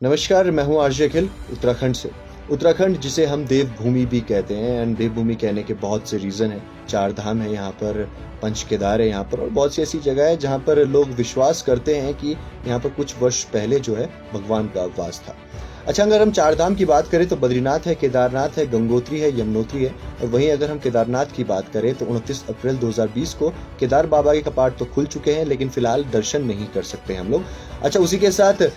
नमस्कार, मैं हूँ आरजे अखिल उत्तराखंड से। उत्तराखंड जिसे हम देवभूमि भी कहते हैं एंड देवभूमि कहने के बहुत से रीज़न हैं। 4 धाम है यहाँ पर, पंच केदार है यहाँ पर और बहुत सी ऐसी जगह है जहाँ पर लोग विश्वास करते हैं कि यहाँ पर कुछ वर्ष पहले जो है भगवान का वास था। अच्छा, अगर हम 4 धाम की बात करें तो बद्रीनाथ है, केदारनाथ है, गंगोत्री है, यमुनोत्री है। और वहीं अगर हम केदारनाथ की बात करें तो 29 अप्रैल 2020 को केदार बाबा के कपाट तो खुल चुके हैं, लेकिन फिलहाल दर्शन नहीं कर सकते हैं हम लोग। अच्छा, उसी के साथ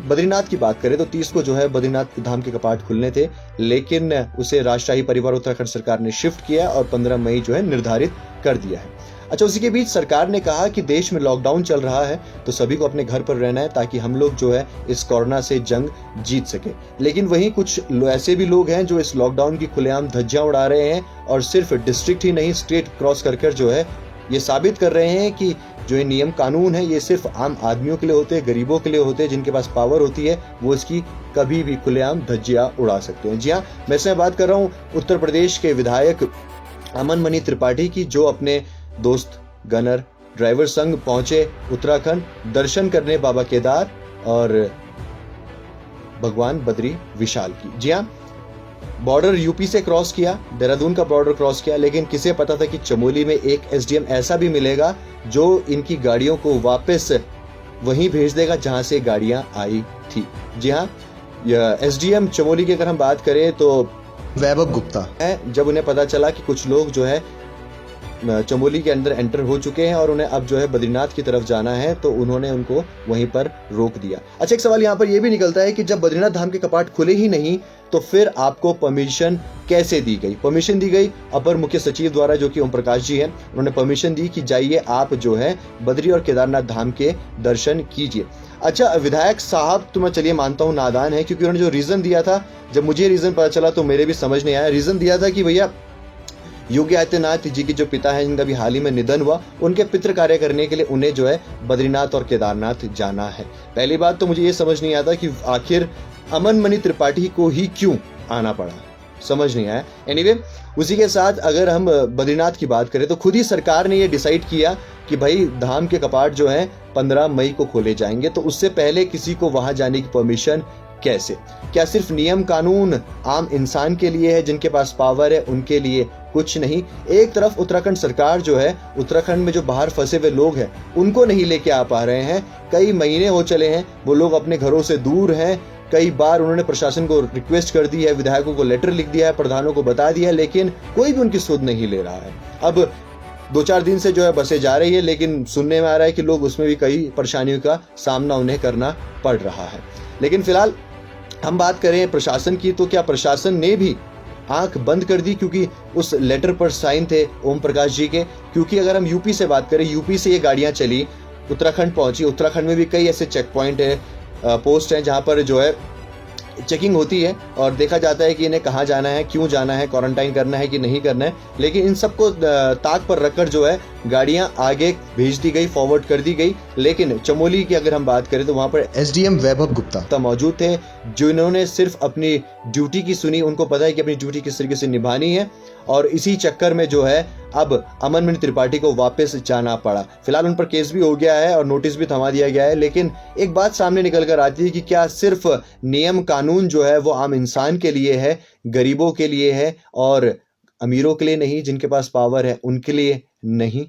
बद्रीनाथ की बात करें तो 30 को जो है बद्रीनाथ धाम के कपाट खुलने थे, लेकिन उसे राजशाही परिवार उत्तराखंड सरकार ने शिफ्ट किया और 15 मई जो है निर्धारित कर दिया है। अच्छा, उसी के बीच सरकार ने कहा कि देश में लॉकडाउन चल रहा है तो सभी को अपने घर पर रहना है ताकि हम लोग जो है इस कोरोना से जंग जीत सके। लेकिन वहीं कुछ ऐसे भी लोग हैं जो इस लॉकडाउन की खुलेआम धज्जियां उड़ा रहे हैं और सिर्फ डिस्ट्रिक्ट ही नहीं, स्टेट क्रॉस कर जो है ये साबित कर रहे हैं कि जो ये नियम कानून है ये सिर्फ आम आदमियों के लिए होते हैं, गरीबों के लिए होते हैं, जिनके पास पावर होती है वो इसकी कभी भी खुलेआम धज्जियां उड़ा सकते हैं। जी हाँ, मैं इसमें बात कर रहा हूँ उत्तर प्रदेश के विधायक अमन मणि त्रिपाठी की, जो अपने दोस्त गनर ड्राइवर संग पहुंचे उत्तराखंड दर्शन करने बाबा केदार और भगवान बद्री विशाल की। जी हाँ, बॉर्डर यूपी से क्रॉस किया, देहरादून का बॉर्डर क्रॉस किया, लेकिन किसे पता था कि चमोली में एक एसडीएम ऐसा भी मिलेगा जो इनकी गाड़ियों को वापस वहीं भेज देगा जहां से गाड़ियां आई थी। जी हाँ, एसडीएम चमोली की अगर हम बात करें तो वैभव गुप्ता है। जब उन्हें पता चला कि कुछ लोग जो है चमोली के अंदर एंटर हो चुके हैं और उन्हें अब जो है बद्रीनाथ की तरफ जाना है, तो उन्होंने उनको वहीं पर रोक दिया। अच्छा, एक सवाल यहाँ पर यह भी निकलता है कि जब बद्रीनाथ धाम के कपाट खुले ही नहीं तो फिर आपको परमिशन कैसे दी गई? परमिशन दी गई अपर मुख्य सचिव द्वारा, जो कि ओम प्रकाश जी हैं। उन्होंने परमिशन दी कि जाइए आप जो है बद्री और केदारनाथ धाम के दर्शन कीजिए। अच्छा, विधायक साहब तो मैं चलिए मानता हूँ नादान है, क्योंकि उन्होंने जो रीजन दिया था, जब मुझे रीजन पता चला तो मेरे भी समझ नहीं आया। रीजन दिया था कि भैया योगी आदित्यनाथ जी के जो पिता हैं, जिनका भी हाल ही में निधन हुआ, उनके पितृ कार्य करने के लिए उन्हें जो है बद्रीनाथ और केदारनाथ जाना है। पहली बात तो मुझे ये समझ नहीं आता कि आखिर अमन मणि त्रिपाठी को ही क्यों आना पड़ा, समझ नहीं आया। एनीवे, उसी के साथ अगर हम बद्रीनाथ की बात करें तो खुद ही सरकार ने ये डिसाइड किया कि भाई धाम के कपाट जो है 15 मई को खोले जाएंगे, तो उससे पहले किसी को वहां जाने की परमिशन कैसे? क्या सिर्फ नियम कानून आम इंसान के लिए है, जिनके पास पावर है उनके लिए कुछ नहीं? एक तरफ उत्तराखंड सरकार जो है उत्तराखंड में जो बाहर फंसे हुए लोग हैं उनको नहीं लेके आ पा रहे हैं। कई महीने हो चले हैं वो लोग अपने घरों से दूर हैं। कई बार उन्होंने प्रशासन को रिक्वेस्ट कर दी है, विधायकों को लेटर लिख दिया है, प्रधानों को बता दिया है, लेकिन कोई भी उनकी सुध नहीं ले रहा है। अब 2-4 दिन से जो है बसें जा रही है, लेकिन सुनने में आ रहा है कि लोग उसमें भी कई परेशानियों का सामना उन्हें करना पड़ रहा है। लेकिन फिलहाल हम बात करें प्रशासन की, तो क्या प्रशासन ने भी आंख बंद कर दी क्योंकि उस लेटर पर साइन थे ओम प्रकाश जी के? क्योंकि अगर हम यूपी से बात करें, यूपी से ये गाड़ियां चली, उत्तराखंड पहुंची। उत्तराखंड में भी कई ऐसे चेक पॉइंट है, पोस्ट हैं, जहां पर जो है चेकिंग होती है और देखा जाता है कि इन्हें कहाँ जाना है, क्यों जाना है, क्वारंटाइन करना है कि नहीं करना है। लेकिन इन सबको ताक पर रखकर जो है गाड़ियां आगे भेज दी गई, फॉरवर्ड कर दी गई। लेकिन चमोली की अगर हम बात करें तो वहां पर एसडीएम वैभव गुप्ता मौजूद थे, जिन्होंने सिर्फ अपनी ड्यूटी की सुनी। उनको पता है कि अपनी ड्यूटी किस तरीके से निभानी है, और इसी चक्कर में जो है अब अमन मणि त्रिपाठी को वापस जाना पड़ा। फिलहाल उन पर केस भी हो गया है और नोटिस भी थमा दिया गया है। लेकिन एक बात सामने निकल कर आती है कि क्या सिर्फ नियम कानून जो है वो आम इंसान के लिए है, गरीबों के लिए है और अमीरों के लिए नहीं, जिनके पास पावर है उनके लिए नहीं?